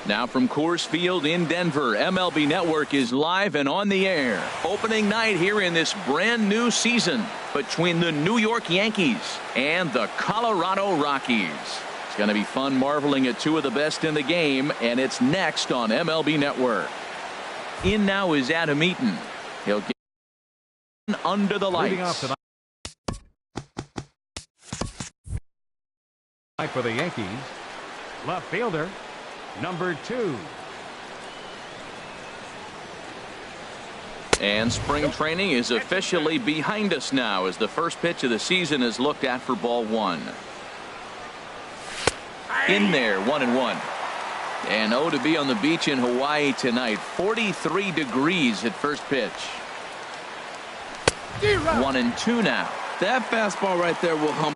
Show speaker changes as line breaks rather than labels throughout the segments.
Now from Coors Field in Denver, MLB Network is live and on the air. Opening night here in this brand new season between the New York Yankees and the Colorado Rockies. It's going to be fun marveling at two of the best in the game, and it's next on MLB Network. In now is Adam Eaton. He'll get under the lights.
For the Yankees, left fielder, number 2.
And spring training is officially behind us now as the first pitch of the season is looked at for ball 1. In there, 1-1. And oh, to be on the beach in Hawaii tonight, 43 degrees at first pitch. 1-2 now.
That fastball right there will humble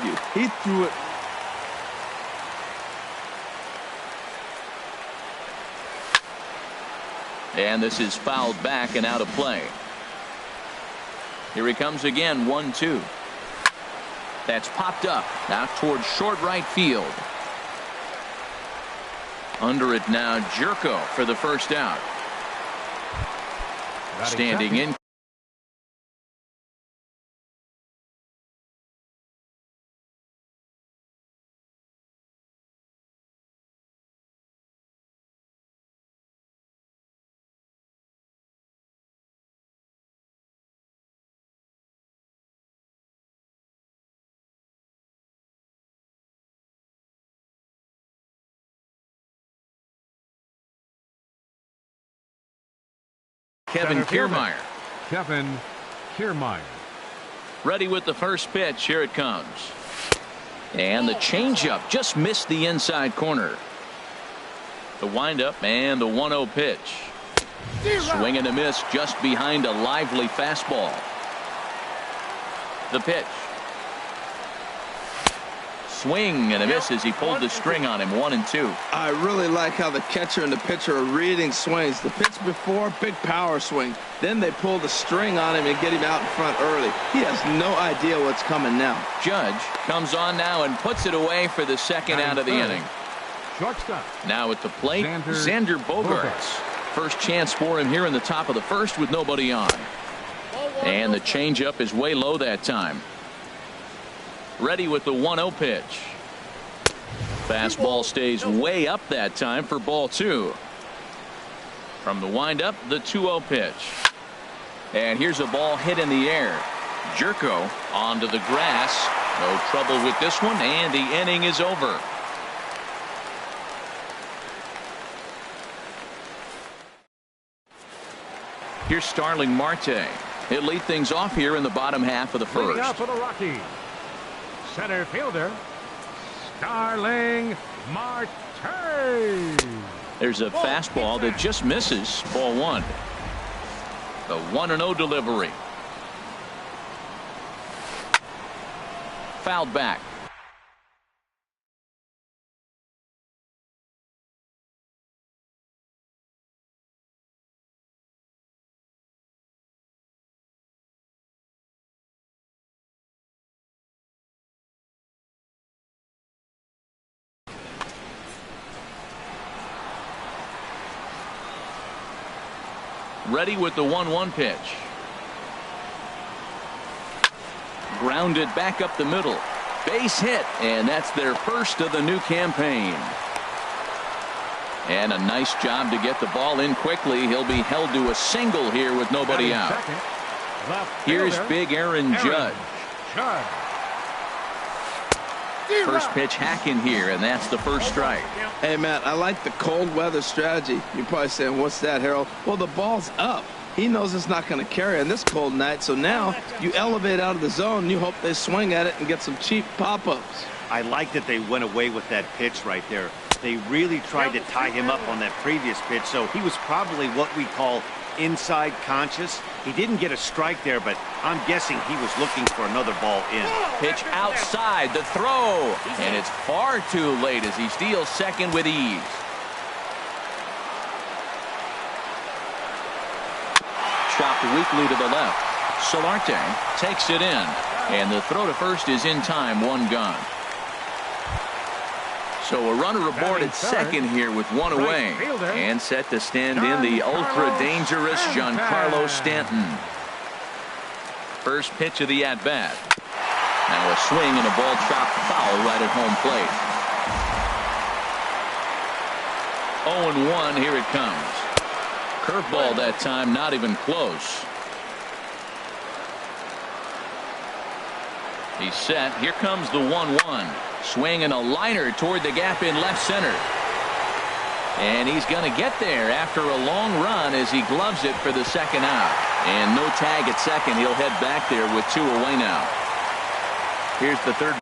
you. He threw it.
And this is fouled back and out of play. Here he comes again, 1-2. That's popped up now towards short right field. Under it now, Jerko for the first out. Standing in. Kevin Kiermaier.
Kevin Kiermaier.
Ready with the first pitch. Here it comes. And the changeup just missed the inside corner. The windup and the 1-0 pitch. Swing and a miss just behind a lively fastball. The pitch. Swing and a miss as he pulled the string on him. 1-2.
I really like how the catcher and the pitcher are reading swings. The pitch before, big power swing. Then they pull the string on him and get him out in front early. He has no idea what's coming now.
Judge comes on now and puts it away for the second out of the inning.
Shortstop.
Now at the plate, Xander Bogaerts. First chance for him here in the top of the first with nobody on. And the changeup is way low that time. Ready with the 1-0 pitch. Fastball stays way up that time for ball 2. From the windup, the 2-0 pitch. And here's a ball hit in the air. Jerko onto the grass. No trouble with this one, and the inning is over. Here's Starling Marte. He'll lead things off here in the bottom half of the first.
Leading out for the Rockies, center fielder, Starling Marte.
There's a fastball that just misses. Ball 1. The 1-0 delivery. Fouled back. Ready with the 1-1 pitch. Grounded back up the middle. Base hit, and that's their first of the new campaign. And a nice job to get the ball in quickly. He'll be held to a single here with nobody out. Here's big Aaron Judge. First pitch hack in here, and that's the first strike.
Hey, Matt, I like the cold weather strategy. You're probably saying, what's that, Harold? Well, the ball's up. He knows it's not going to carry on this cold night, so now you elevate out of the zone. You hope they swing at it and get some cheap pop-ups.
I like that they went away with that pitch right there. They really tried to tie him up on that previous pitch, so he was probably what we call inside conscious. He didn't get a strike there, but I'm guessing he was looking for another ball in.
Pitch outside, the throw, and it's far too late as he steals second with ease. Chopped weakly to the left. Solarte takes it in, and the throw to first is in time, one gone. So a runner aboard at second here with one away, and set to stand in the ultra-dangerous Giancarlo Stanton. First pitch of the at-bat. Now a swing and a ball chopped foul right at home plate. 0-1, here it comes. Curveball that time, not even close. He's set. Here comes the 1-1. Swing and a liner toward the gap in left center. And he's going to get there after a long run as he gloves it for the second out. And no tag at second. He'll head back there with two away now. Here's the third.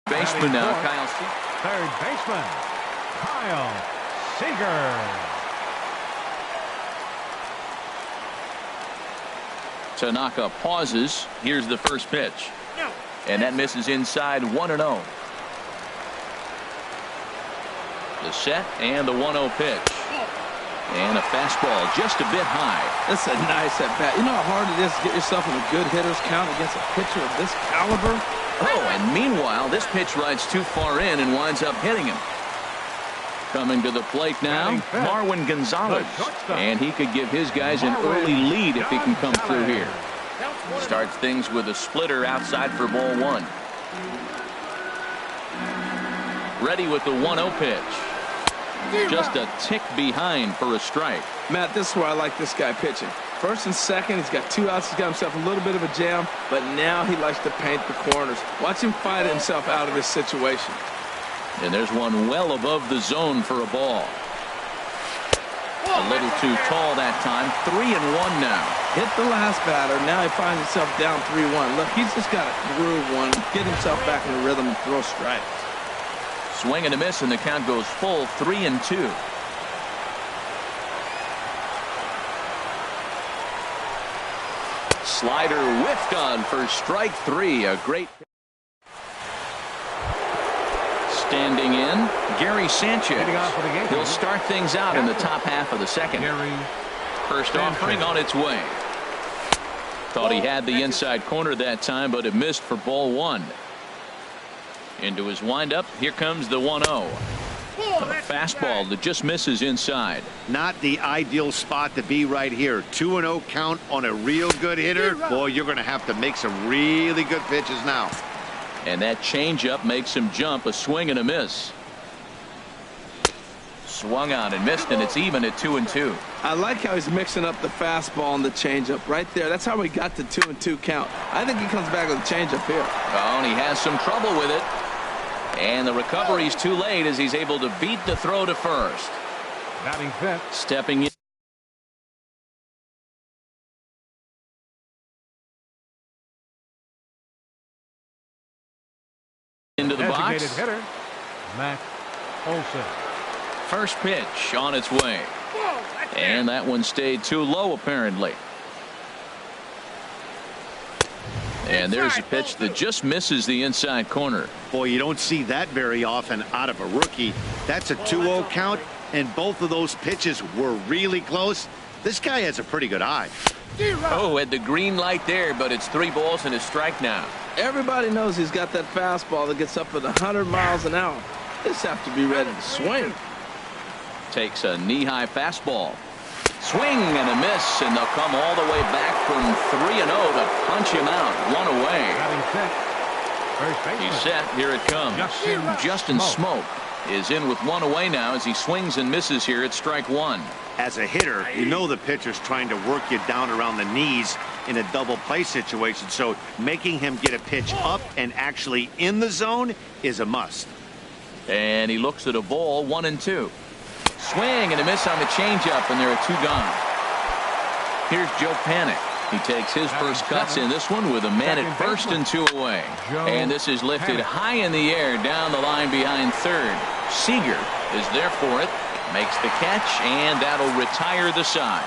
Baseman now, Kyle Seager.
Third baseman, Kyle Seager.
Tanaka pauses. Here's the first pitch. And that misses inside, 1-0. The set and the 1-0 pitch. And a fastball just a bit high.
That's a nice at-bat. You know how hard it is to get yourself in a good hitter's count against a pitcher of this caliber?
Oh, and meanwhile, this pitch rides too far in and winds up hitting him. Coming to the plate now, Marwin Gonzalez. And he could give his guys an early lead if he can come through here. Starts things with a splitter outside for ball one. Ready with the 1-0 pitch. Just a tick behind for a strike.
Matt, this is where I like this guy pitching. First and second, he's got two outs. He's got himself a little bit of a jam, but now he likes to paint the corners. Watch him fight himself out of this situation.
And there's one well above the zone for a ball. A little too tall that time. 3-1 now.
Hit the last batter. Now he finds himself down 3-1. Look, he's just got to groove one, get himself back in the rhythm and throw strikes.
Swing and a miss, and the count goes full, 3-2. Slider whiffed on for strike three. A great. Standing in, Gary Sanchez. He'll start things out in the top half of the second. First offering on its way. Thought he had the inside corner that time, but it missed for ball one. Into his windup, here comes the 1-0. A fastball that just misses inside.
Not the ideal spot to be right here. 2-0 count on a real good hitter. Boy, you're going to have to make some really good pitches now.
And that changeup makes him jump. A swing and a miss. Swung on and missed, and it's even at 2-2.
I like how he's mixing up the fastball and the changeup right there. That's how we got the 2-2 count. I think he comes back with a changeup here.
Oh, and he has some trouble with it. And the recovery's too late as he's able to beat the throw to first.
Batting fifth.
Stepping in. Into the box.
Hitter, Matt Olson.
First pitch on its way. And that one stayed too low, apparently. And there's a pitch that just misses the inside corner.
Boy, you don't see that very often out of a rookie. That's a 2-0 count, and both of those pitches were really close. This guy has a pretty good eye.
Oh, had the green light there, but it's 3 balls and a strike now.
Everybody knows he's got that fastball that gets up at 100 miles an hour. Just have to be ready to swing.
Takes a knee-high fastball. Swing and a miss, and they'll come all the way back from 3-0 to punch him out. One away.
Batting fifth. First baseman.
He's set. Here it comes. Justin Smoke. is in with one away now as he swings and misses here at strike one.
As a hitter, you know the pitcher's trying to work you down around the knees in a double play situation, so making him get a pitch up and actually in the zone is a must.
And he looks at a ball, 1-2. Swing and a miss on the changeup, and there are 2 gone. Here's Joe Panik. He takes his first cuts in this one with a man at first and 2 away. And this is lifted high in the air down the line behind third. Seager is there for it, makes the catch, and that'll retire the side.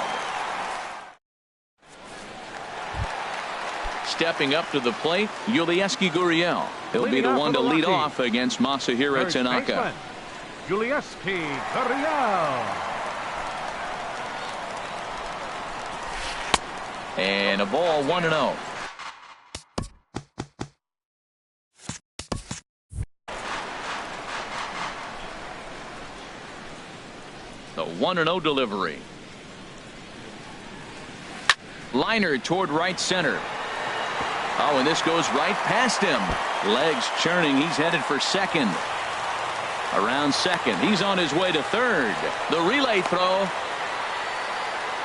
Stepping up to the plate, Yulieski Gurriel. He'll be the one to lead off against Masahiro Tanaka.
Yulieski Gurriel.
And a ball, 1-0. The 1-0 delivery. Liner toward right center. Oh, and this goes right past him. Legs churning. He's headed for second. Around second. He's on his way to third. The relay throw.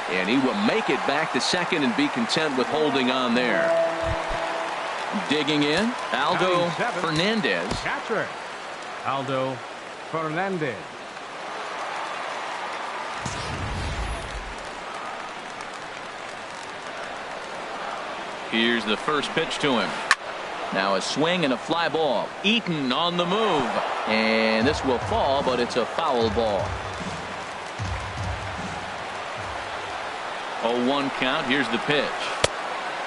And he will make it back to second and be content with holding on there. Digging in, Aldo Fernandez.
Catcher, Aldo Fernandez.
Here's the first pitch to him. Now a swing and a fly ball. Eaton on the move. And this will fall, but it's a foul ball. 0-1 count. Here's the pitch.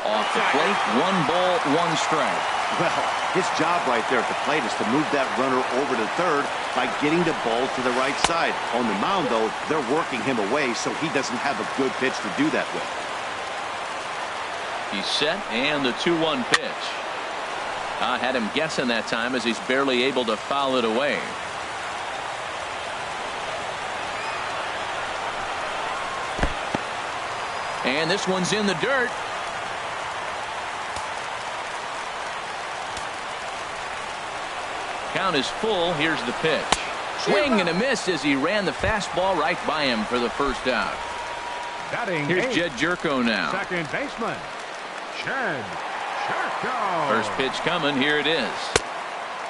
Off the plate. 1 ball, 1 strike.
Well, his job right there at the plate is to move that runner over to third by getting the ball to the right side. On the mound, though, they're working him away, so he doesn't have a good pitch to do that with.
He's set, and the 2-1 pitch. I had him guessing that time as he's barely able to foul it away. And this one's in the dirt. Count is full. Here's the pitch. Swing and a miss as he ran the fastball right by him for the first out. Here's Jed Jerko now.
Second baseman, Jed Jerko.
First pitch coming. Here it is.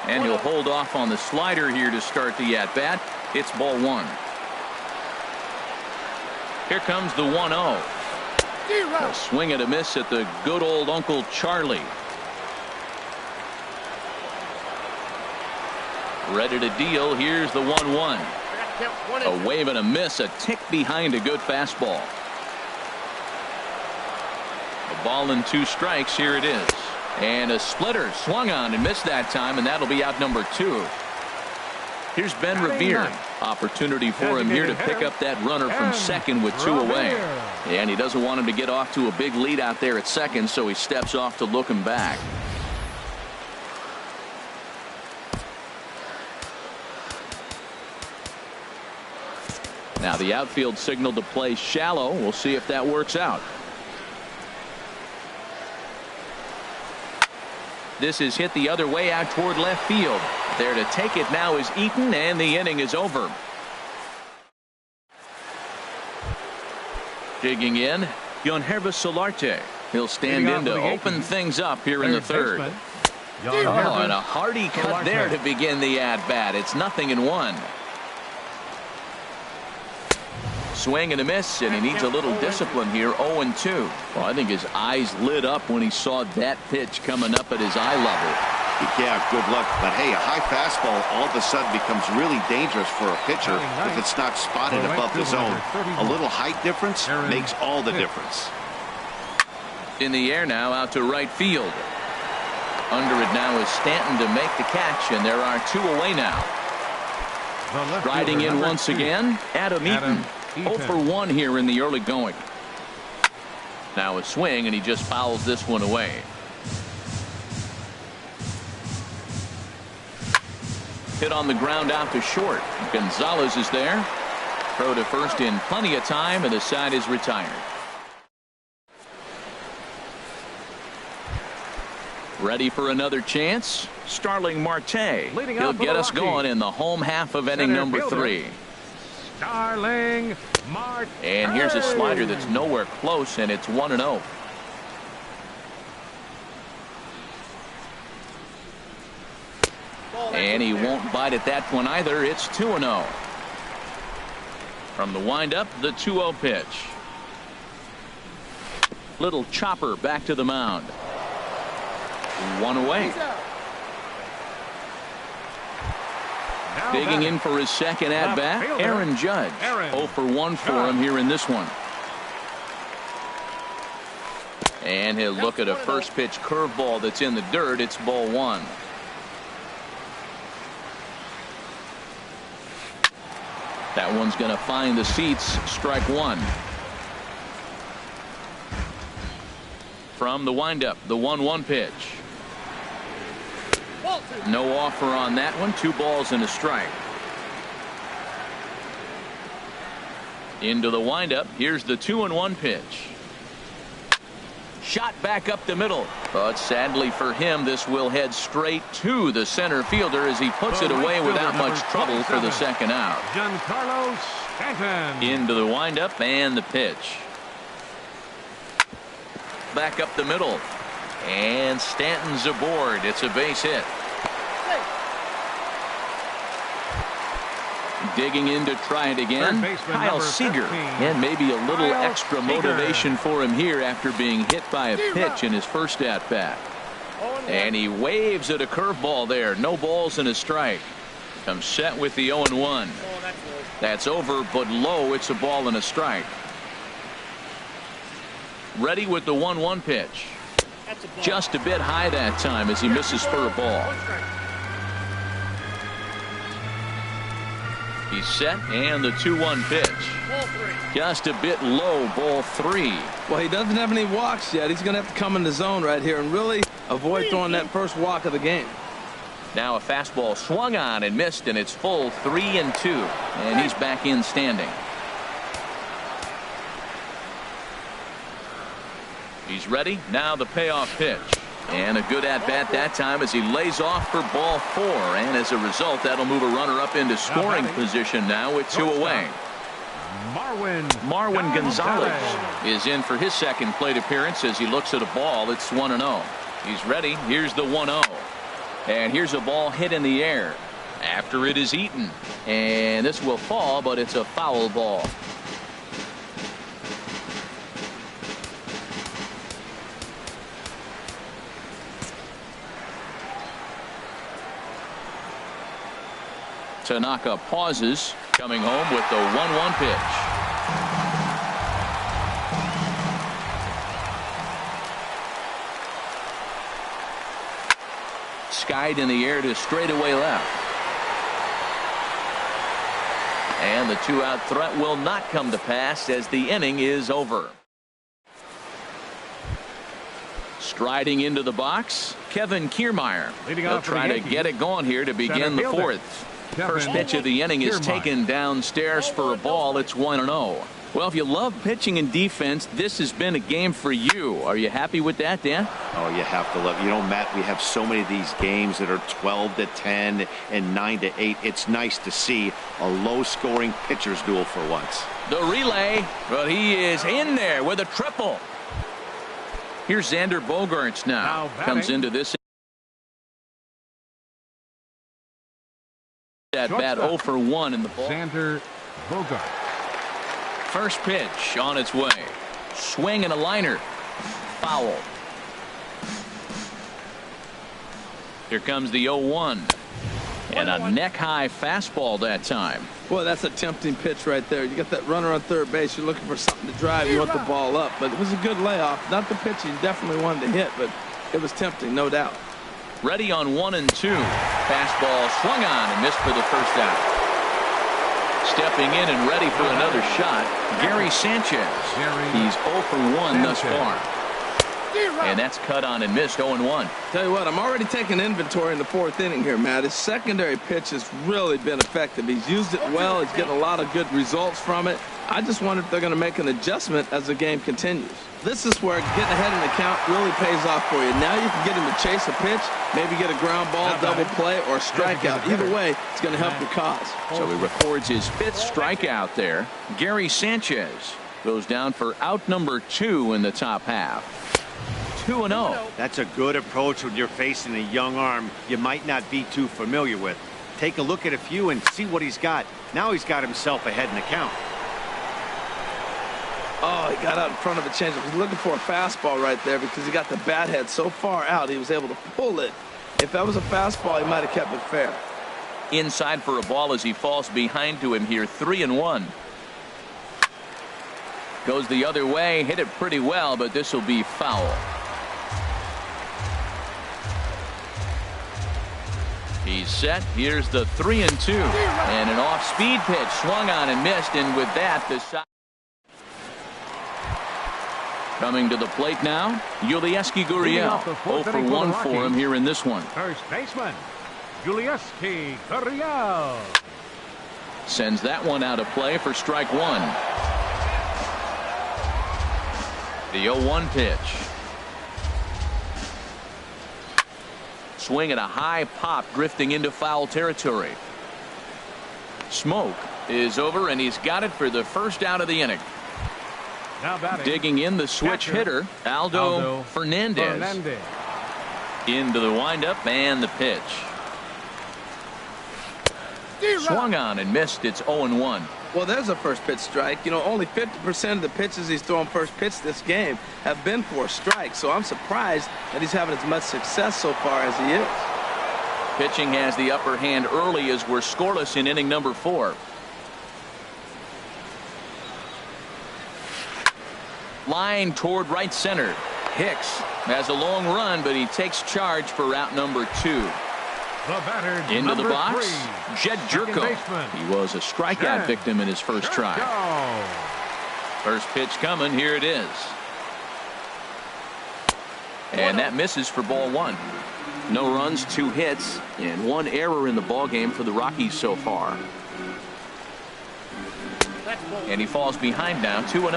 And he'll hold off on the slider here to start the at-bat. It's ball 1. Here comes the 1-0. A swing and a miss at the good old Uncle Charlie. Ready to deal. Here's the 1-1. A wave and a miss. A tick behind a good fastball. A ball and 2 strikes. Here it is. And a splitter swung on and missed that time, and that'll be out number 2. Here's Ben Revere. Opportunity for him here to pick up that runner from second with 2 away. And he doesn't want him to get off to a big lead out there at second, so he steps off to look him back. Now the outfield signal to play shallow. We'll see if that works out. This is hit the other way out toward left field. There to take it now is Eaton, and the inning is over. Digging in, Yangervis Solarte. He'll stand in to open things up here in the third. Oh, and a hearty cut there to begin the at-bat. It's 0-1. Swing and a miss, and he needs a little discipline here. 0-2. Well, I think his eyes lit up when he saw that pitch coming up at his eye level.
Yeah, good luck. But hey, a high fastball all of a sudden becomes really dangerous for a pitcher if it's not spotted above the zone. A little height difference makes all the difference.
In the air now, out to right field. Under it now is Stanton to make the catch, and there are 2 away now. Riding in once again, Adam Eaton. 0 for 1 here in the early going. Now a swing, and he just fouls this one away. Hit on the ground out to short. Gonzalez is there. Throw to first in plenty of time, and the side is retired. Ready for another chance. Starling Marte.
Leading
He'll
off for
get
the
us going in the home half of inning
Center
number
fielder,
3.
Starling Marte.
And here's a slider that's nowhere close, and it's 1-0. And he won't bite at that one either. It's 2-0. From the windup, the 2-0 pitch. Little chopper back to the mound. 1 away.
Now
Digging
batting.
in for his second at bat,
Left fielder,
Aaron Judge.
Aaron
0 for 1 for him here in this one. And he'll look at a first pitch curveball that's in the dirt. It's ball 1. That one's going to find the seats. Strike 1. From the windup, the 1-1 pitch. No offer on that one. 2 balls and a strike. Into the windup. Here's the 2-1 pitch. Shot back up the middle. But sadly for him, this will head straight to the center fielder as he puts it away without much trouble for the second out.
Giancarlo Stanton.
Into the windup and the pitch. Back up the middle. And Stanton's aboard. It's a base hit. Digging in to try it again. Kyle Seager. And maybe a little extra motivation for him here after being hit by a pitch in his first at bat. And he waves at a curveball there. No balls and a strike. Comes set with the 0-1. That's over, but low. It's a ball and a strike. Ready with the 1-1 pitch. Just a bit high that time as he misses for a ball. He's set, and the 2-1 pitch. Just a bit low, ball 3.
Well, he doesn't have any walks yet. He's going to have to come in the zone right here and really avoid throwing that first walk of the game.
Now a fastball swung on and missed, and it's full 3-2. And he's back in standing. He's ready. Now the payoff pitch. And a good at-bat that time as he lays off for ball 4. And as a result, that'll move a runner up into scoring position now with 2 away. Marwin Gonzalez is in for his second plate appearance as he looks at a ball. It's 1-0. He's ready. Here's the 1-0. And here's a ball hit in the air after it is eaten. And this will fall, but it's a foul ball. Tanaka pauses, coming home with the 1-1 pitch. Skied in the air to straightaway left. And the 2-out threat will not come to pass as the inning is over. Striding into the box, Kevin Kiermaier. He'll try to get it going here to begin the 4th. First pitch of the inning is taken downstairs for a ball. It's 1-0. Well, if you love pitching and defense, this has been a game for you. Are you happy with that, Dan?
Oh, you have to love it. You know, Matt, we have so many of these games that are 12-10 and 9-8. It's nice to see a low-scoring pitcher's duel for once.
The relay, but he is in there with a triple. Here's Xander Bogaerts now. Comes into this at bat 0 for 1 in the ball.
Xander Bogaerts.
First pitch on its way. Swing and a liner. Foul. Here comes the 0-1. And a neck-high fastball that time.
Boy, that's a tempting pitch right there. You got that runner on third base. You're looking for something to drive. You want the ball up. But it was a good layoff. Not the pitch you definitely wanted to hit, but it was tempting, no doubt.
Ready on 1 and 2. Fastball swung on and missed for the first out. Stepping in and ready for another shot, Gary Sanchez. He's 0 for 1 thus far. And that's cut on and missed 0-1.
Tell you what, I'm already taking inventory in the 4th inning here, Matt. His secondary pitch has really been effective. He's used it well. He's getting a lot of good results from it. I just wonder if they're going to make an adjustment as the game continues. This is where getting ahead in the count really pays off for you. Now you can get him to chase a pitch, maybe get a ground ball, double play, or strikeout. Either way, it's going to help your cause.
So he records his 5th strikeout there. Gary Sanchez goes down for out number 2 in the top half. 2-0.
That's a good approach when you're facing a young arm you might not be too familiar with. Take a look at a few and see what he's got. Now he's got himself ahead in the count.
Oh, he got out in front of a changeup. He's looking for a fastball right there because he got the bat head so far out he was able to pull it. If that was a fastball, he might have kept it fair.
Inside for a ball as he falls behind to him here. 3-1. Goes the other way, hit it pretty well, but this will be foul. He's set. Here's the 3-2. And an off-speed pitch swung on and missed, and with that, the side. Coming to the plate now, Yulieski Gurriel. 0 for 1 for him here in this one.
First baseman, Yulieski Gurriel.
Sends that one out of play for strike 1. The 0-1 pitch. Swing at a high pop, drifting into foul territory. Smoke is over, and he's got it for the first out of the inning.
Now batting,
digging in the switch hitter, Aldo Fernandez. Into the windup and the pitch. Swung on and missed. It's 0-1.
Well, there's a first pitch strike. You know, only 50% of the pitches he's throwing first pitch this game have been for a strike. So I'm surprised that he's having as much success so far as he is.
Pitching has the upper hand early as we're scoreless in inning number 4. Line toward right center. Hicks has a long run, but he takes charge for out number 2. Into the box, Jed Gyorko. He was a strikeout victim in his first try. First pitch coming. Here it is. And that misses for ball 1. No runs, 2 hits, and 1 error in the ballgame for the Rockies so far. And he falls behind now, 2-0.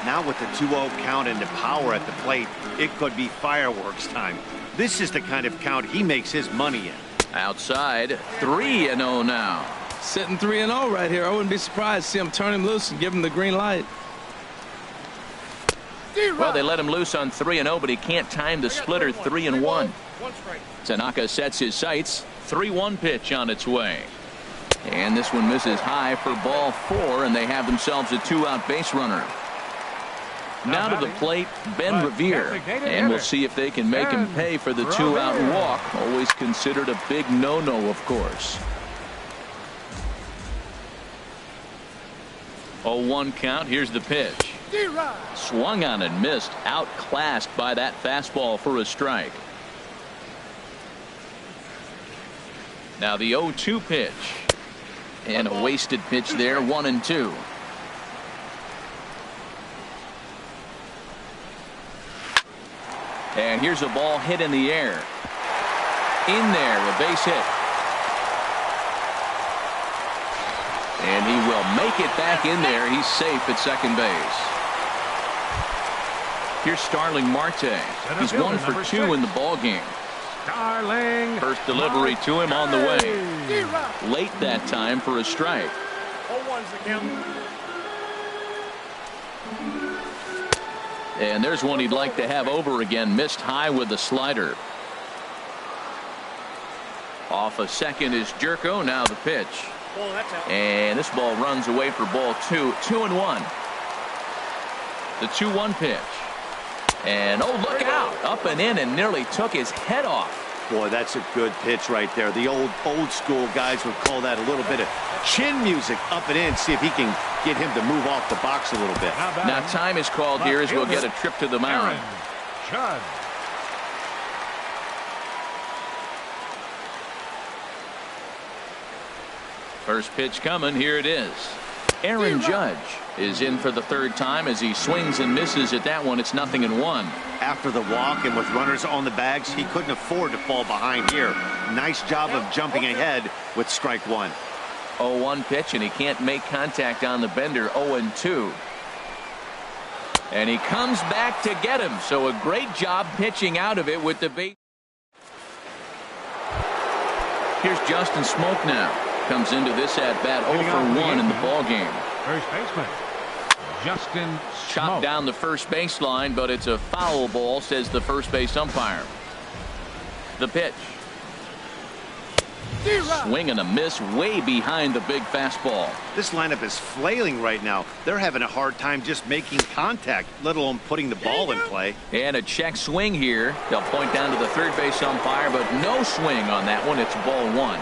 Now with the 2-0 count and the power at the plate, it could be fireworks time. This is the kind of count he makes his money in.
Outside, 3-0 now.
Sitting 3-0 right here. I wouldn't be surprised to see him turn him loose and give him the green light.
Well, they let him loose on 3-0, but he can't time the splitter. 3-1. Tanaka sets his sights. 3-1 pitch on its way. And this one misses high for ball 4, and they have themselves a 2-out base runner. Now to the plate, Ben Revere, and we'll see if they can make him pay for the 2-out walk. Always considered a big no-no, of course. 0-1 count. Here's the pitch. Swung on and missed. Outclassed by that fastball for a strike. Now the 0-2 pitch. And a wasted pitch there, 1-2. And here's a ball hit in the air. In there, a base hit. And he will make it back in there. He's safe at second base. Here's Starling Marte. He's 1 for 2 in the ball game.
Starling.
First delivery to him on the way. Late that time for a strike.
0-1's the count.
And there's one he'd like to have over again. Missed high with the slider. Off a second is Gyorko. Now the pitch. And this ball runs away for ball 2. 2-1. The 2-1 pitch. And oh, look out. Up and in and nearly took his head off.
Boy, that's a good pitch right there. The old school guys would call that a little bit of chin music. Up and in. See if he can get him to move off the box a little bit.
Now time is called here as we'll get a trip to the mound.
Judd.
First pitch coming. Here it is. Aaron Judge is in for the 3rd time as he swings and misses at that one. It's 0-1.
After the walk and with runners on the bags, he couldn't afford to fall behind here. Nice job of jumping ahead with strike 1.
0-1 pitch, and he can't make contact on the bender. 0-2. And he comes back to get him. So a great job pitching out of it with the bait. Here's Justin Smoak now. Comes into this at bat 0 for 1 in the ball game.
First baseman Justin Smoak.
Chopped down the first baseline, but it's a foul ball, says the first base umpire. The pitch. Swing and a miss way behind the big fastball.
This lineup is flailing right now. They're having a hard time just making contact, let alone putting the ball in play.
And a check swing here. They'll point down to the third base umpire, but no swing on that one. It's ball 1.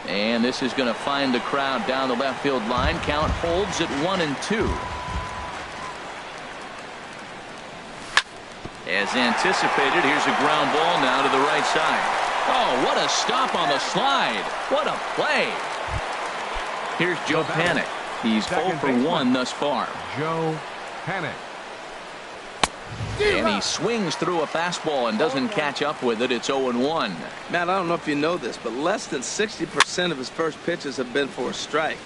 And this is going to find the crowd down the left field line. Count holds at 1-2. As anticipated, here's a ground ball now to the right side. Oh, what a stop on the slide. What a play. Here's Joe Panik. He's 0 for 1 thus far.
Joe Panik.
And he swings through a fastball and doesn't catch up with it. It's 0-1.
Matt, I don't know if you know this, but less than 60% of his first pitches have been for a strike.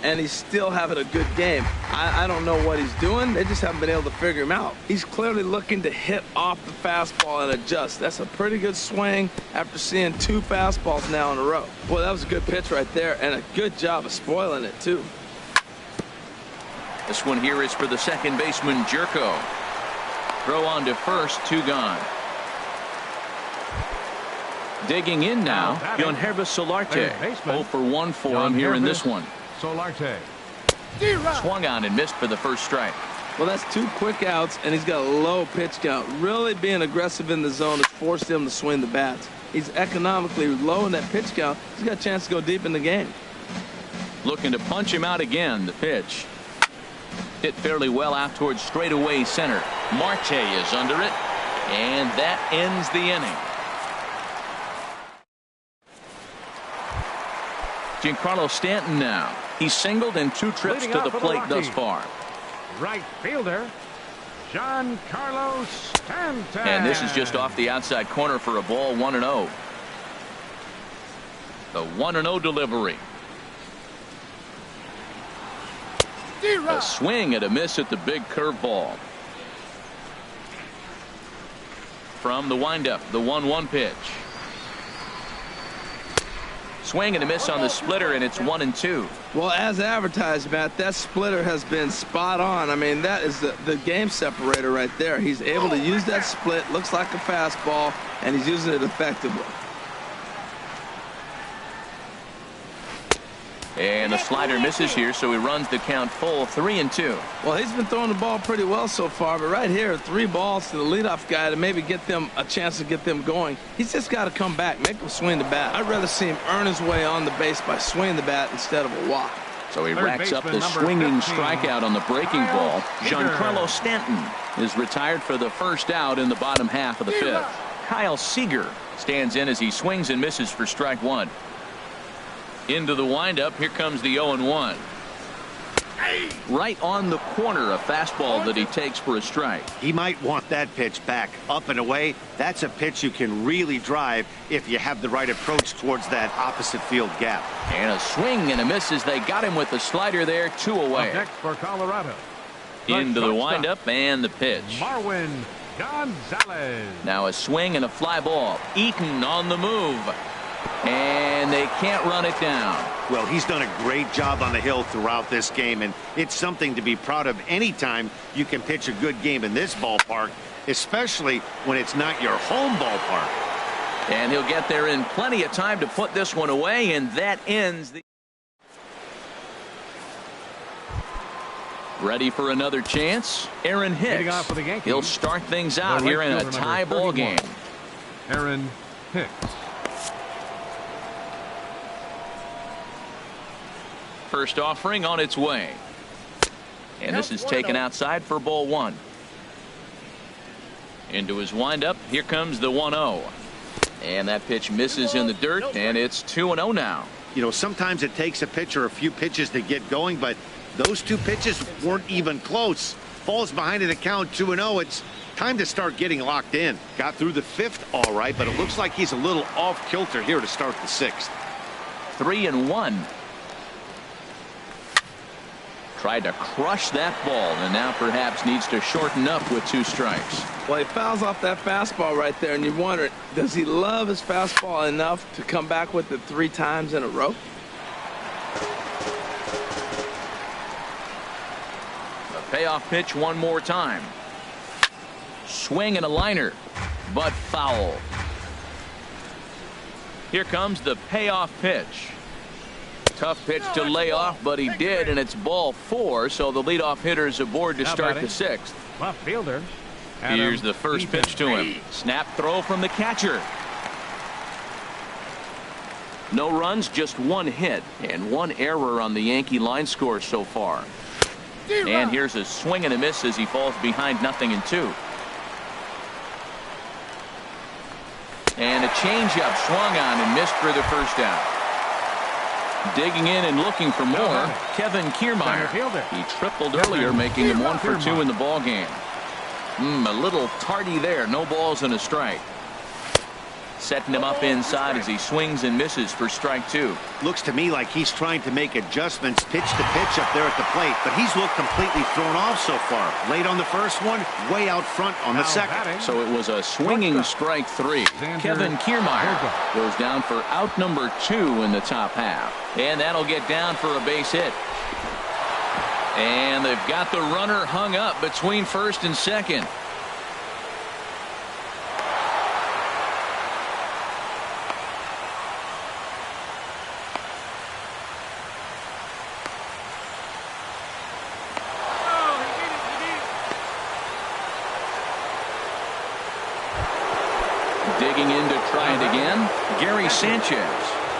And he's still having a good game. I don't know what he's doing. They just haven't been able to figure him out. He's clearly looking to hit off the fastball and adjust. That's a pretty good swing after seeing 2 fastballs now in a row. Boy, that was a good pitch right there, and a good job of spoiling it, too.
This one here is for the second baseman, Jerko. Throw on to first, 2 gone. Digging in now, Yangervis Solarte. 0 for 1 for him here in this one.
Solarte.
Swung on and missed for the first strike.
Well, that's 2 quick outs, and he's got a low pitch count. Really being aggressive in the zone has forced him to swing the bats. He's economically low in that pitch count. He's got a chance to go deep in the game.
Looking to punch him out again. The pitch. Hit fairly well out towards straightaway center. Marte is under it, and that ends the inning. Giancarlo Stanton now. He's singled in 2 trips to the plate thus far.
Right fielder, Giancarlo Stanton.
And this is just off the outside corner for a ball, 1-0. The 1-0 delivery. A swing and a miss at the big curveball. From the windup, the 1-1 pitch. Swing and a miss on the splitter, and it's 1-2.
Well, as advertised, Matt, that splitter has been spot on. I mean, that is the game separator right there. He's able to use that split, looks like a fastball, and he's using it effectively.
And the slider misses here, so he runs the count full, 3-2.
Well, he's been throwing the ball pretty well so far, but right here, 3 balls to the leadoff guy to maybe get them a chance to get them going. He's just got to come back, make him swing the bat. I'd rather see him earn his way on the base by swinging the bat instead of a walk.
So he racks up the swinging strikeout on the breaking ball. Giancarlo Stanton is retired for the first out in the bottom half of the 5th. Kyle Seager stands in as he swings and misses for strike 1. Into the windup. Here comes the 0-1. Right on the corner, a fastball that he takes for a strike.
He might want that pitch back, up and away. That's a pitch you can really drive if you have the right approach towards that opposite field gap.
And a swing and a miss as they got him with the slider there, 2 away.
Next for Colorado.
Into the windup and the pitch.
Marwin Gonzalez.
Now a swing and a fly ball. Eaton on the move. And they can't run it down.
Well, he's done a great job on the hill throughout this game, and it's something to be proud of anytime you can pitch a good game in this ballpark, especially when it's not your home ballpark.
And he'll get there in plenty of time to put this one away, and that ends the... Ready for another chance? Aaron Hicks.
Off for the Yankees.
He'll start things out here in a tie ball game.
Aaron Hicks.
First offering on its way. And this is taken outside for ball 1. Into his windup. Here comes the 1-0. And that pitch misses in the dirt, and it's 2-0 now.
You know, sometimes it takes a pitcher a few pitches to get going, but those 2 pitches weren't even close. Falls behind in the count, 2-0. It's Time to start getting locked in. Got through the 5th all right, but it looks like he's a little off kilter here to start the 6th.
3-1. Tried to crush that ball, and now perhaps needs to shorten up with 2 strikes.
Well, he fouls off that fastball right there, and you wonder, does he love his fastball enough to come back with it 3 times in a row?
The payoff pitch one more time. Swing and a liner, but foul. Here comes the payoff pitch. Tough pitch to lay off, but he did, and it's ball 4, so the leadoff hitter is aboard to start the 6th.
Left fielder.
Here's the first pitch to him. Snap throw from the catcher. No runs, just 1 hit, and 1 error on the Yankee line score so far. And here's a swing and a miss as he falls behind 0-2. And a changeup swung on and missed for the first out. Digging in and looking for more, Kevin Kiermaier. He tripled earlier, making him 1 for 2 in the ball game. A little tardy there. No balls and a strike. Setting him up inside as he swings and misses for strike 2.
Looks to me like he's trying to make adjustments pitch to pitch up there at the plate, but he's looked completely thrown off so far. Late on the first one, way out front on the second.
So it was a swinging strike 3. Kevin Kiermaier goes down for out number 2 in the top half. And that'll get down for a base hit. And they've got the runner hung up between first and second. Digging in to try it again, Gary Sanchez.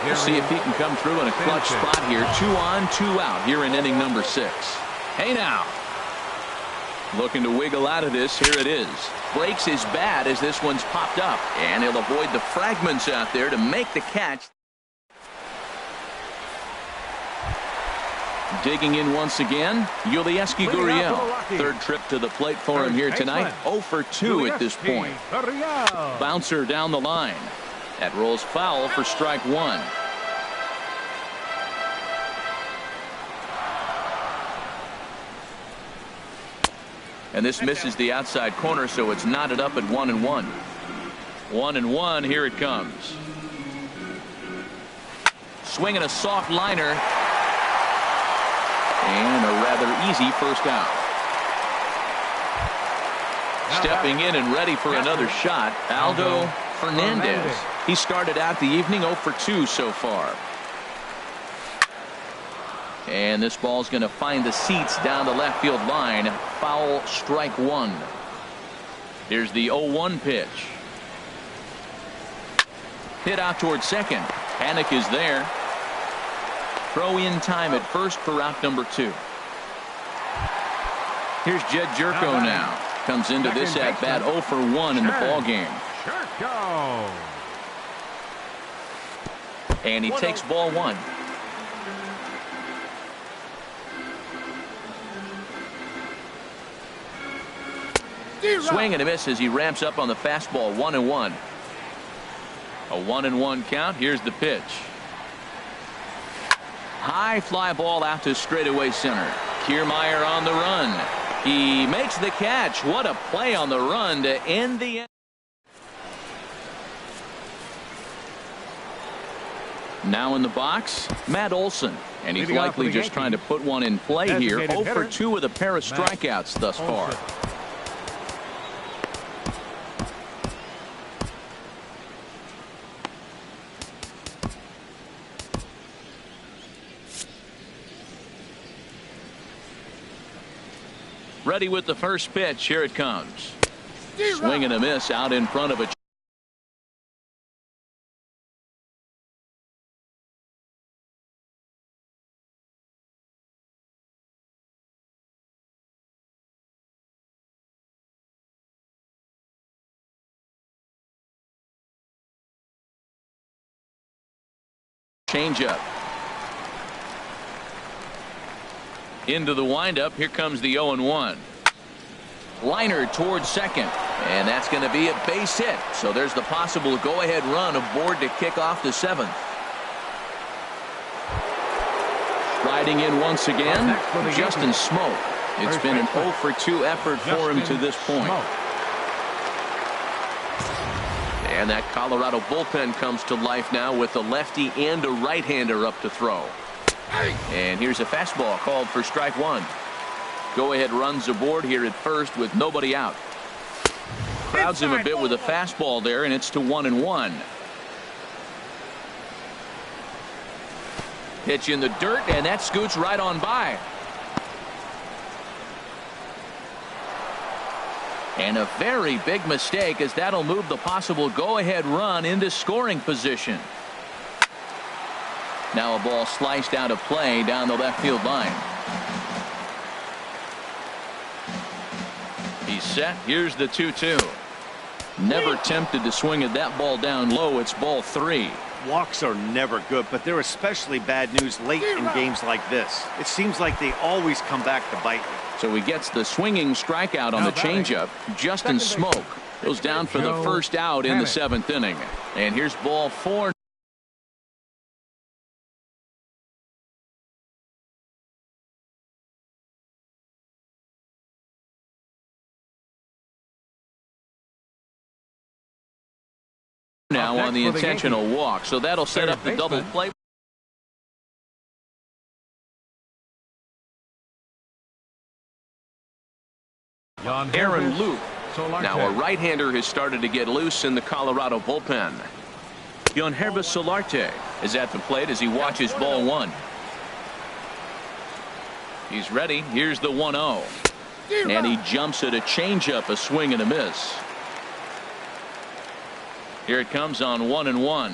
We'll see if he can come through in a clutch spot here. 2 on, 2 out here in inning number 6. Hey now. Looking to wiggle out of this. Here it is. Breaks his bat as this one's popped up. And he'll avoid the fragments out there to make the catch. Digging in once again, Yulieski Gurriel. 3rd trip to the plate for him here tonight. 0 for 2 at this point. Bouncer down the line. That rolls foul for strike 1. And this misses the outside corner, so it's knotted up at 1-1. 1-1, here it comes. Swinging a soft liner. And a rather easy first out. Stepping in and ready for another shot, Aldo Fernandez. He started out the evening 0 for 2 so far. And this ball's going to find the seats down the left field line. Foul, strike 1. Here's the 0-1 pitch. Hit out towards second. Panik is there. Throw in time at first for out number 2. Here's Jed Jerko now. Comes into this at bat 0 for 1 in the ball game. And he takes ball 1. Swing and a miss as he ramps up on the fastball. 1-1. A 1-1 count. Here's the pitch. High fly ball out to straightaway center. Kiermaier on the run. He makes the catch. What a play on the run to end the end. Now in the box, Matt Olson. And he's likely just trying to put one in play here. 0 for 2 with a pair of strikeouts thus far. Ready with the first pitch. Here it comes. Swing and a miss out in front of a. Changeup. Into the windup. Here comes the 0-1. Liner towards second. And that's going to be a base hit. So there's the possible go-ahead run aboard to kick off the 7th. Riding in once again, Justin Smoak. It's been an 0 for 2 effort for him to this point. And that Colorado bullpen comes to life now with a lefty and a right-hander up to throw. And here's a fastball called for strike 1. Go-ahead runs aboard here at first with nobody out. Crowds him a bit with a fastball there, and it's to 1-1. Pitch in the dirt, and that scoots right on by. And a very big mistake, as that'll move the possible go-ahead run into scoring position. Now a ball sliced out of play down the left field line. He's set. Here's the 2-2. Never tempted to swing at that ball down low. It's ball 3.
Walks are never good, but they're especially bad news late in games like this. It seems like they always come back to bite you.
So he gets the swinging strikeout on the changeup. Justin Smoak goes down for the first out in the 7th inning. And here's ball 4. Now on the intentional walk, so that'll set up the double play. Aaron Loup. Now a right-hander has started to get loose in the Colorado bullpen. Yangervis Solarte is at the plate as he watches ball 1. He's ready. Here's the 1-0. And he jumps at a changeup, a swing and a miss. Here it comes on 1-1.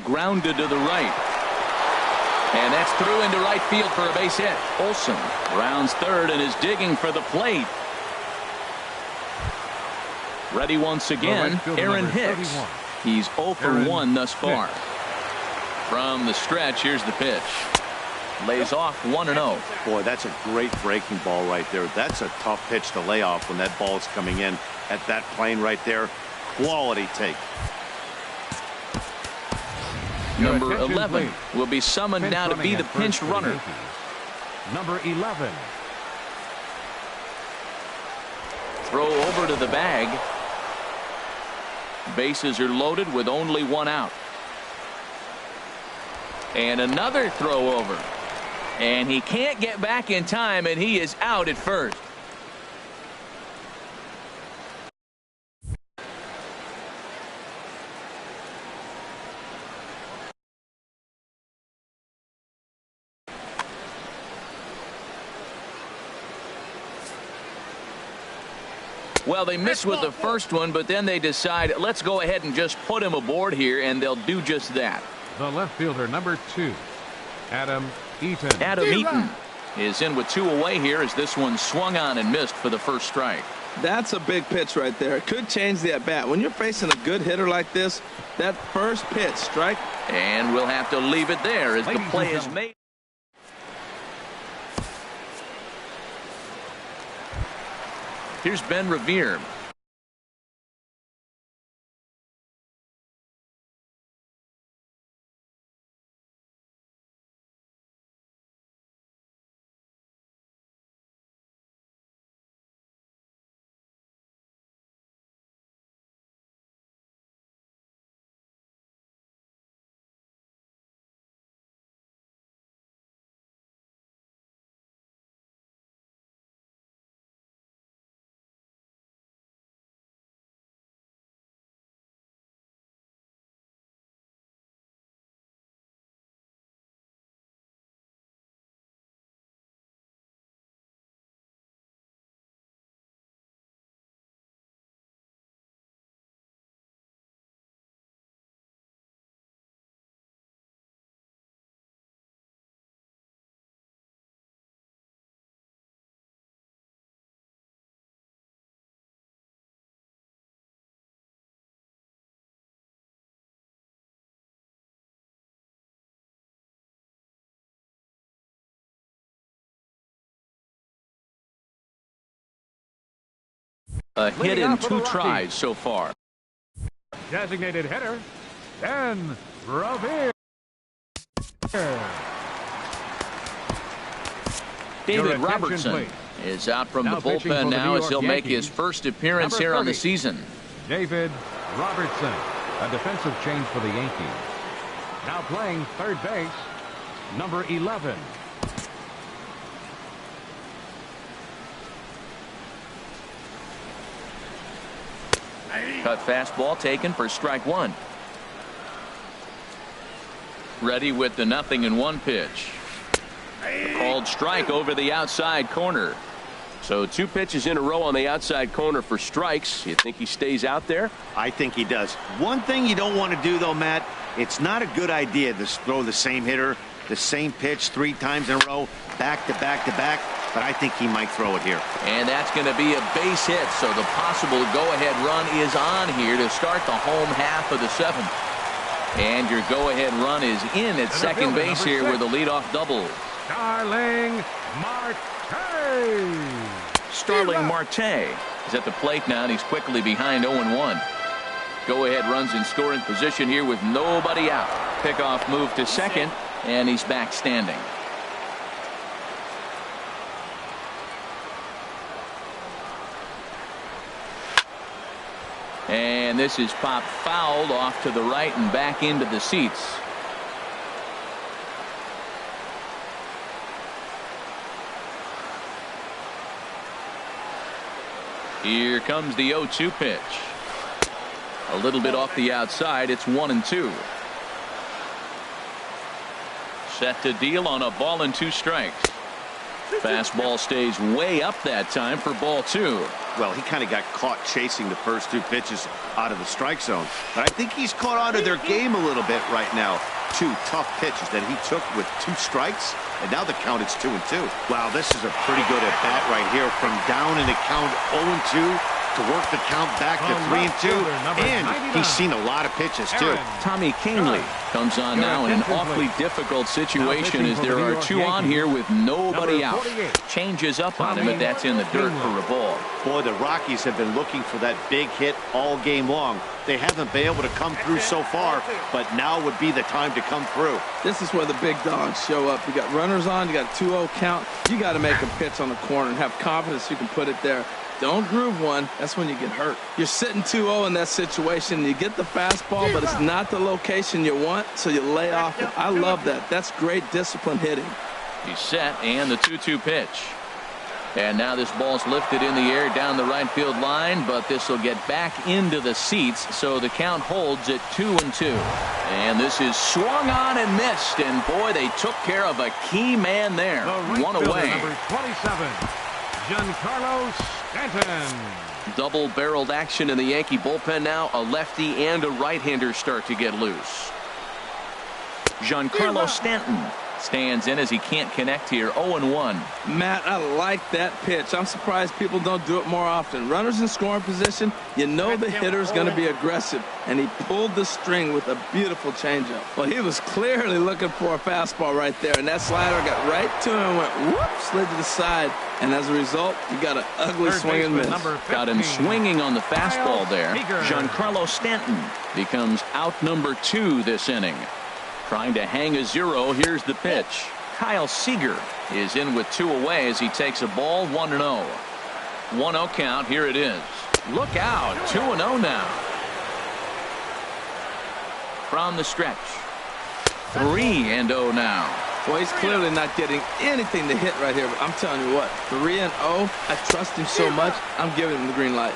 Grounded to the right. And that's through into right field for a base hit. Olson rounds third and is digging for the plate. Ready once again, Aaron Hicks. He's 0 for 1 thus far. From the stretch, here's the pitch. Lays off 1-0.
Boy, that's a great breaking ball right there. That's a tough pitch to lay off when that ball's coming in at that plane right there. Quality take.
Number 11 will be summoned now to be the pinch runner.
Number 11.
Throw over to the bag. Bases are loaded with only 1 out. And another throw over. And he can't get back in time, and he is out at first. Well, they missed with the first one, but then they decide, let's go ahead and just put him aboard here, and they'll do just that.
The left fielder, number 2, Adam Eaton.
Adam Eaton is in with 2 away here as this one swung on and missed for the first strike.
That's a big pitch right there. It could change the at-bat. When you're facing a good hitter like this, that first pitch, strike.
And we'll have to leave it there as the play is made. Here's Ben Revere. A hit in 2 tries so far.
Designated hitter, Dan Revere.
David Robertson is out from the bullpen now as he'll make his first appearance here on the season.
David Robertson, a defensive change for the Yankees. Now playing third base, number 11.
Cut fastball taken for strike 1. Ready with the 0-1 pitch. A called strike over the outside corner.
So 2 pitches in a row on the outside corner for strikes. You think he stays out there?
I think he does. One thing you don't want to do, though, Matt, it's not a good idea to throw the same hitter, the same pitch 3 times in a row, back to back to back. But I think he might throw it here.
And that's going to be a base hit. So the possible go-ahead run is on here to start the home half of the 7th. And your go-ahead run is in at second base here with a leadoff double.
Starling Marte.
Starling Marte is at the plate now, and he's quickly behind 0-1. Go-ahead runs in scoring position here with nobody out. Pickoff move to second, and he's back standing. And this is popped fouled off to the right and back into the seats. Here comes the 0-2 pitch. A little bit off the outside. It's 1-2. Set to deal on a ball and 2 strikes. Fastball stays way up that time for ball 2.
Well, he kind of got caught chasing the first 2 pitches out of the strike zone. But I think he's caught on to their game a little bit right now. 2 tough pitches that he took with 2 strikes, and now the count is 2-2. Wow, this is a pretty good at bat right here, from down in the count 0-2 to work the count back to 3-2, and he's seen a lot of pitches too.
Tommy Kahnle comes on now in an awfully difficult situation as there are 2 on here with nobody out. Changes up on him, but that's in the dirt for a ball.
Boy, the Rockies have been looking for that big hit all game long. They haven't been able to come through so far, but now would be the time to come through.
This is where the big dogs show up. You got runners on, you got a 2-0 count. You got to make a pitch on the corner and have confidence you can put it there. Don't groove one. That's when you get hurt. You're sitting 2-0 in that situation. You get the fastball, but it's not the location you want, so you lay off it. I love that. That's great discipline hitting.
He's set, and the 2-2 pitch. And now this ball's lifted in the air down the right field line, but this will get back into the seats, so the count holds at 2-2. And this is swung on and missed, and boy, they took care of a key man there. One away.
Number 27, Giancarlo Stanton.
Double-barreled action in the Yankee bullpen now. A lefty and a right-hander start to get loose. Giancarlo Stanton stands in as he can't connect here. 0-1.
Matt, I like that pitch. I'm surprised people don't do it more often. Runners in scoring position, you know the hitter's going to be aggressive, and he pulled the string with a beautiful changeup. Well, he was clearly looking for a fastball right there, and that slider got right to him and went whoop, slid to the side, and as a result, you got an ugly swing and miss.
Got him swinging on the fastball there. Giancarlo Stanton becomes out number 2 this inning. Trying to hang a 0. Here's the pitch. Kyle Seager is in with 2 away as he takes a ball. 1-0. 1-0 count. Here it is. Look out. 2-0 now. From the stretch. 3-0 now.
Well, he's clearly not getting anything to hit right here, but I'm telling you what, 3-0, I trust him so much, I'm giving him the green light.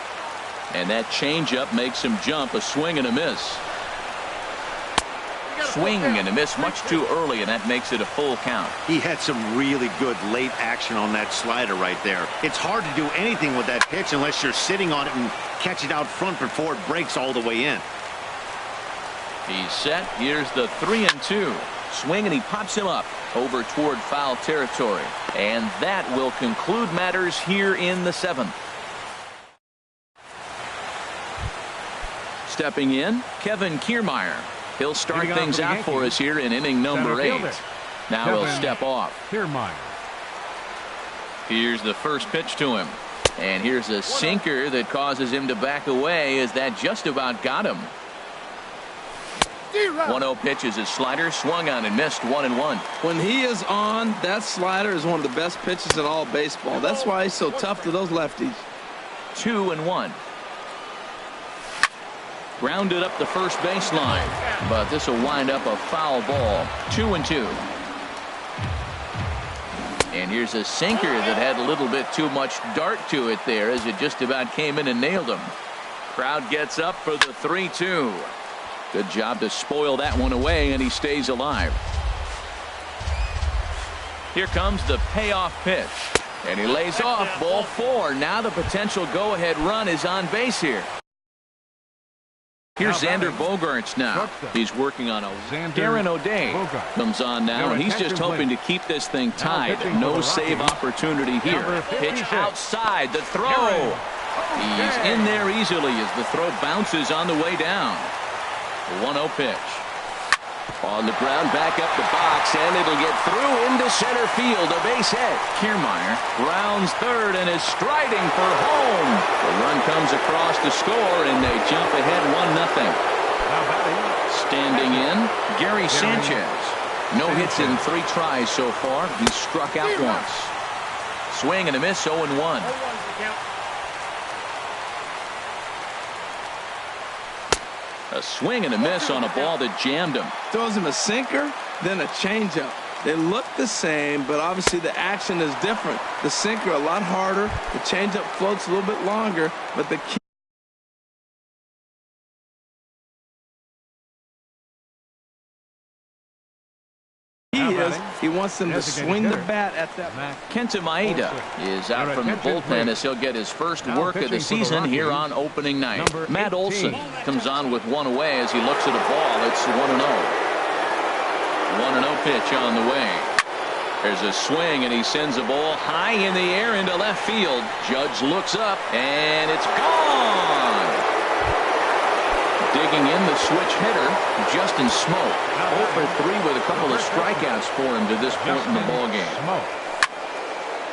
And that changeup makes him jump. A swing and a miss. Swing and a miss much too early, and that makes it a full count.
He had some really good late action on that slider right there. It's hard to do anything with that pitch unless you're sitting on it and catch it out front before it breaks all the way in.
He's set. Here's the 3-2. Swing, and he pops him up over toward foul territory. And that will conclude matters here in the 7th. Stepping in, Kevin Kiermaier. He'll start things out for us here in inning number 8. Now he'll step off.
Kiermaier.
Here's the first pitch to him. And here's a sinker that causes him to back away as that just about got him. 1-0 pitch is his slider, swung on and missed, 1-1.
When he is on, that slider is one of the best pitches in all baseball. That's why he's so tough to those lefties.
2-1. Grounded up the first baseline, but this will wind up a foul ball. 2-2. And here's a sinker that had a little bit too much dart to it there as it just about came in and nailed him. Crowd gets up for the 3-2. Good job to spoil that one away, and he stays alive. Here comes the payoff pitch. And he lays off, ball 4. Now the potential go-ahead run is on base here. Here's Xander Bogaerts now. He's working on a Darren O'Day comes on now, and he's just hoping to keep this thing tied. No save opportunity here. Pitch outside, the throw. He's in there easily as the throw bounces on the way down. 1-0 pitch. On the ground, back up the box, and it'll get through into center field. A base hit. Kiermaier rounds third and is striding for home. The run comes across to score, and they jump ahead 1-0. Standing in, Gary Sanchez. No hits in 3 tries so far. He's struck out once. Swing and a miss, 0-1. A swing and a miss on a ball that jammed him.
Throws him a sinker, then a changeup. They look the same, but obviously the action is different. The sinker a lot harder. The changeup floats a little bit longer, but the key is he wants them to swing the bat at that.
Kenta Maeda is out from the bullpen as he'll get his first work of the season here on opening night. Matt Olson comes on with one away as he looks at a ball. It's 1-0. 1-0 pitch on the way. There's a swing, and he sends a ball high in the air into left field. Judge looks up, and it's gone. Digging in, the switch hitter, Justin Smoak. 0 for 3 with a couple of strikeouts for him to this point in the ballgame.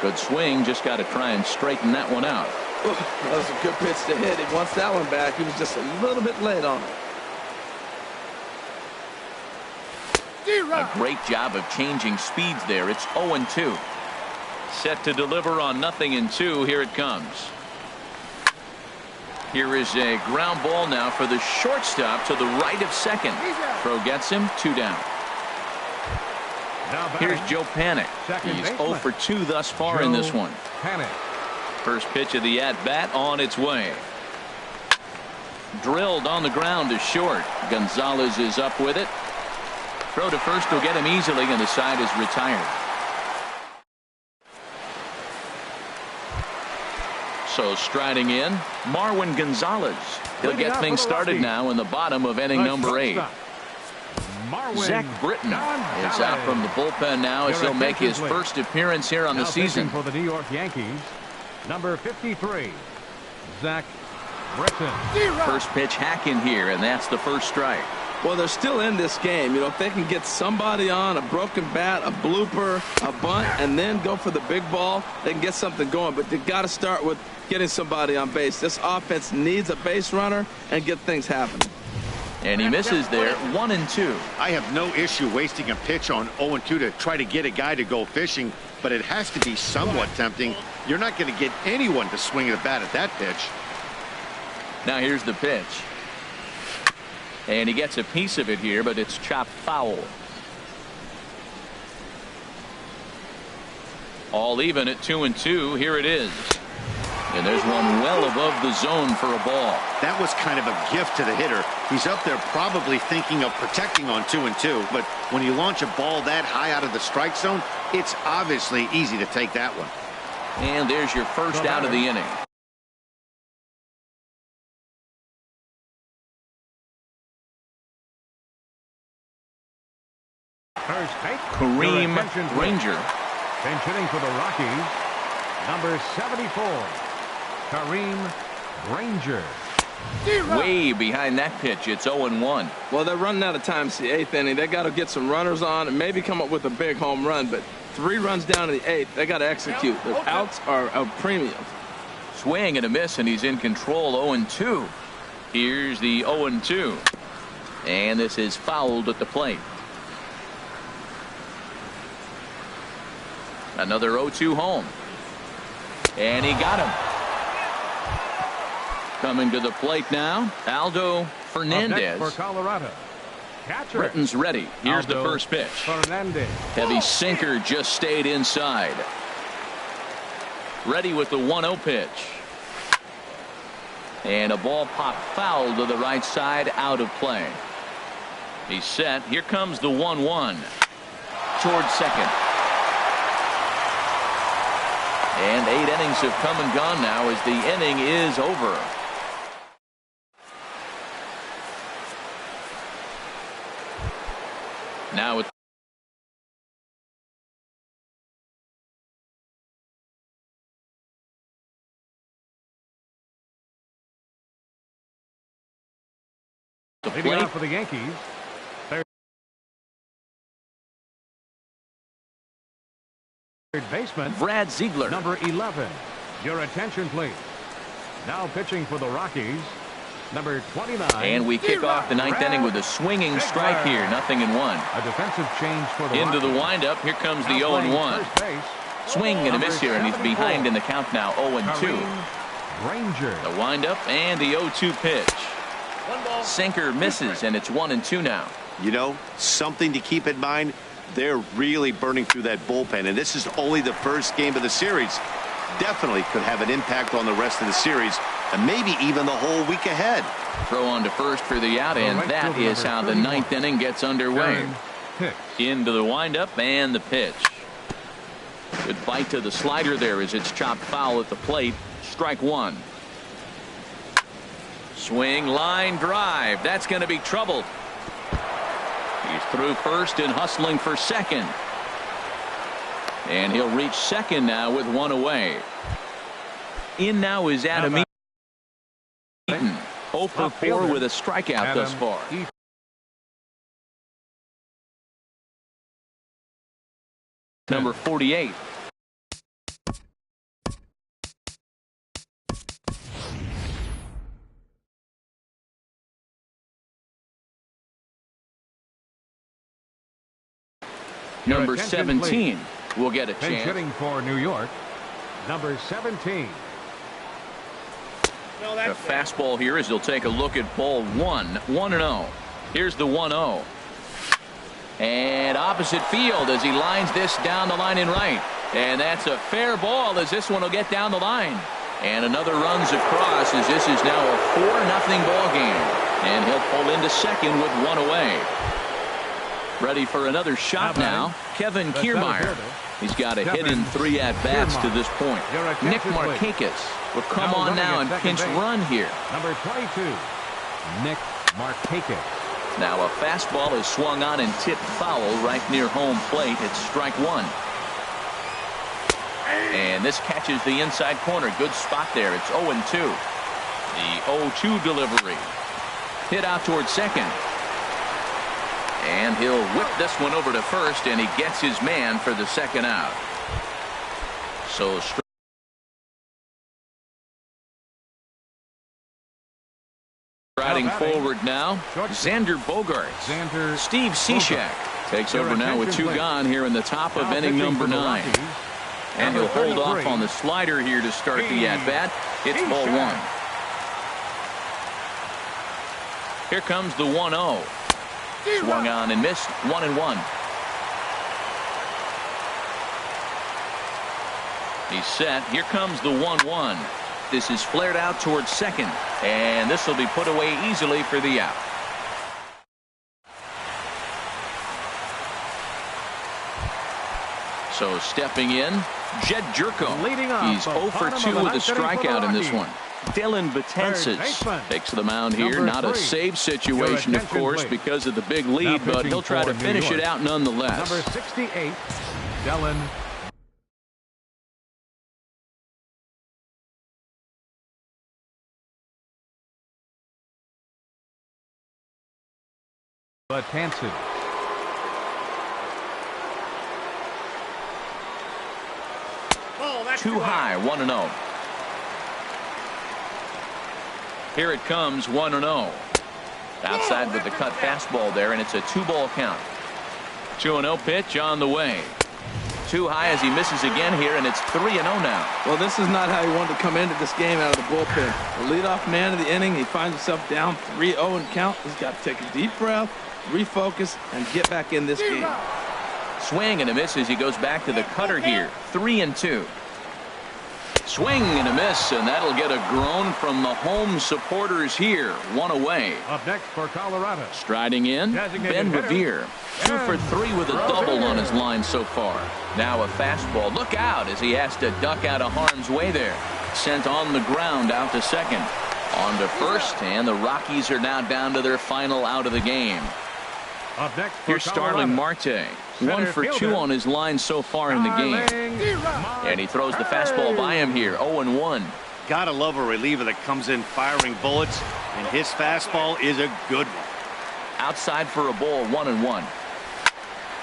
Good swing, just got to try and straighten that one out.
That was a good pitch to hit. He wants that one back. He was just a little bit late on it.
A great job of changing speeds there. It's 0-2. Set to deliver on 0-2. Here it comes. Here is a ground ball now for the shortstop to the right of second. Throw gets him, 2 down. Here's Joe Panik. He's 0 for 2 thus far in this one. First pitch of the at-bat on its way. Drilled on the ground to short. Gonzalez is up with it. Throw to first will get him easily, and the side is retired. So striding in, Marwin Gonzalez. He'll get things started now in the bottom of inning number 8. Zach Britton is out from the bullpen now as he'll make his first appearance here on the season.
For the New York Yankees, number 53, Zach Britton.
First pitch hack in here, and that's the first strike.
Well, they're still in this game. You know, if they can get somebody on, a broken bat, a blooper, a bunt, and then go for the big ball, they can get something going. But they've got to start with getting somebody on base. This offense needs a base runner and get things happening.
And he misses there, 1-2.
I have no issue wasting a pitch on 0-2 to try to get a guy to go fishing, but it has to be somewhat tempting. You're not going to get anyone to swing the bat at that pitch.
Now here's the pitch. And he gets a piece of it here, but it's chopped foul. All even at 2-2. Here it is. And there's one well above the zone for a ball.
That was kind of a gift to the hitter. He's up there probably thinking of protecting on 2-2, but when you launch a ball that high out of the strike zone, it's obviously easy to take that one.
And there's your first out of the inning.
First take,
Kareem Ranger.
Bench hitting for the Rockies, number 74, Kareem Ranger.
Way behind that pitch. It's 0-1.
Well, they're running out of time. It's the 8th inning. They got to get some runners on and maybe come up with a big home run. But 3 runs down in the 8th. They got to execute. The outs are a premium.
Swing and a miss, and he's in control. 0-2. Here's the 0-2. And this is fouled at the plate. Another 0-2 home. And he got him. Coming to the plate now, Aldo Fernandez.
For Colorado. Catcher.
Britton's ready. Here's
Aldo
the first pitch.
Fernandez.
Heavy sinker just stayed inside. Ready with the 1-0 pitch. And a ball popped foul to the right side, out of play. He's set. Here comes the 1-1 towards second. And 8 innings have come and gone now as the inning is over. Now it's the
Leading
plate.
off for the Yankees. Third baseman.
Brad Ziegler.
Number 11. Your attention, please. Now pitching for the Rockies. Number 29.
And we kick off the ninth inning with a swinging strike here. 0-1.
A defensive change for the
Into the
Rockies.
windup. Here comes the
Now playing
0-1.
first base,
Swing and a
number
miss here, and he's
74.
behind in the count now. 0-2.
Kareem Ranger.
The windup and the 0-2 pitch. Sinker misses, and it's 1-2 now.
You know, something to keep in mind, they're really burning through that bullpen, and this is only the first game of the series. Definitely could have an impact on the rest of the series, and maybe even the whole week ahead.
Throw on to first for the out, and that is how the ninth inning gets underway.
Aaron Hicks.
Into the windup and the pitch. Good bite to the slider there as it's chopped foul at the plate. Strike one. Swing, line drive. That's going to be trouble. He's through first and hustling for second. And he'll reach second now with one away. In now is Adam Eaton. 0 for 4 with a strikeout thus far. Number 48. Number 17 will get a
Pinch
chance.
hitting for New York. Number 17.
A fastball here as he'll take a look at ball 1-0. Here's the 1-0. And opposite field as he lines this down the line in right. And that's a fair ball as this one will get down the line. And another runs across as this is now a 4-0 ball game. And he'll pull into second with one away. Ready for another shot now. Kevin Kiermaier. He's got a hit in 3 at-bats to this point. Nick Markakis will come on now and pinch run here.
Number 22. Nick Markakis.
Now a fastball is swung on and tipped foul right near home plate. It's strike one. And this catches the inside corner. Good spot there. It's 0-2. The 0-2 delivery. Hit out towards second. And he'll whip this one over to first, and he gets his man for the second out. So striding forward now, Xander Bogaerts. Steve Cishek takes over now with 2 gone here in the top of inning number 9. And he'll hold off on the slider here to start the at-bat. It's ball 1. Here comes the 1-0. Swung on and missed. 1-1. He's set. Here comes the 1-1. This is flared out towards second, and this will be put away easily for the out. So stepping in, Jed Jerko.
Leading off
He's 0 for 2 with a strikeout in this one. Dylan Betances takes the mound here. Not a save situation, of course, because of the big lead, but he'll try to finish it out nonetheless.
Number 68, Dylan Betances.
Too high, 1-0. Here it comes, 1-0. Outside with the cut fastball there, and it's a 2-ball count. 2-0 pitch on the way. Too high as he misses again here, and it's 3-0 now.
Well, this is not how he wanted to come into this game out of the bullpen. The leadoff man of the inning, he finds himself down 3-0 and count. He's got to take a deep breath, refocus, and get back in this game.
Swing and a miss as he goes back to the cutter here. 3-2. Swing and a miss, and that'll get a groan from the home supporters here. 1 away.
Up next for Colorado.
Striding in, Ben Revere. 2 for 3 with a double on his line so far. Now a fastball. Look out as he has to duck out of harm's way there. Sent on the ground out to second. On to first, and the Rockies are now down to their final out of the game.
Up next for
Here's Starling Marte. 1 for 2 on his line so far in the game. And he throws the fastball by him here. 0-1.
Gotta love a reliever that comes in firing bullets, and his fastball is a good one.
Outside for a ball, 1-1.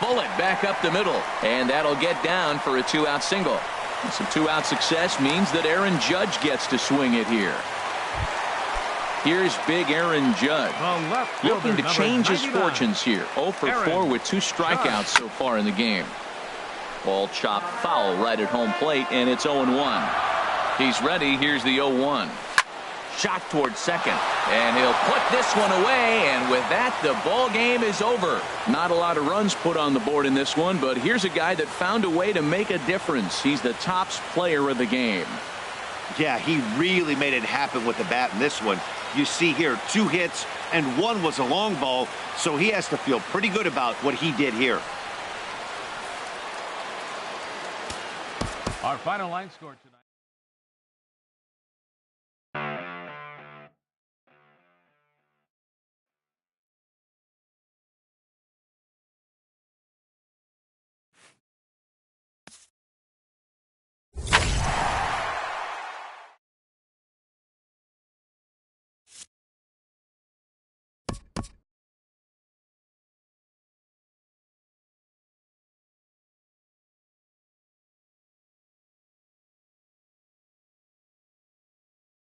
Bullet back up the middle, and that'll get down for a 2-out single. Some 2-out success means that Aaron Judge gets to swing it here. Here's big Aaron Judge, looking to change his fortunes here. 0 for 4 with 2 strikeouts so far in the game. Ball chopped foul right at home plate, and it's 0-1. He's ready. Here's the 0-1. Shot towards second, and he'll put this one away, and with that, the ball game is over. Not a lot of runs put on the board in this one, but here's a guy that found a way to make a difference. He's the tops player of the game.
Yeah, he really made it happen with the bat in this one. You see here 2 hits, and 1 was a long ball, so he has to feel pretty good about what he did here.
Our final line score tonight.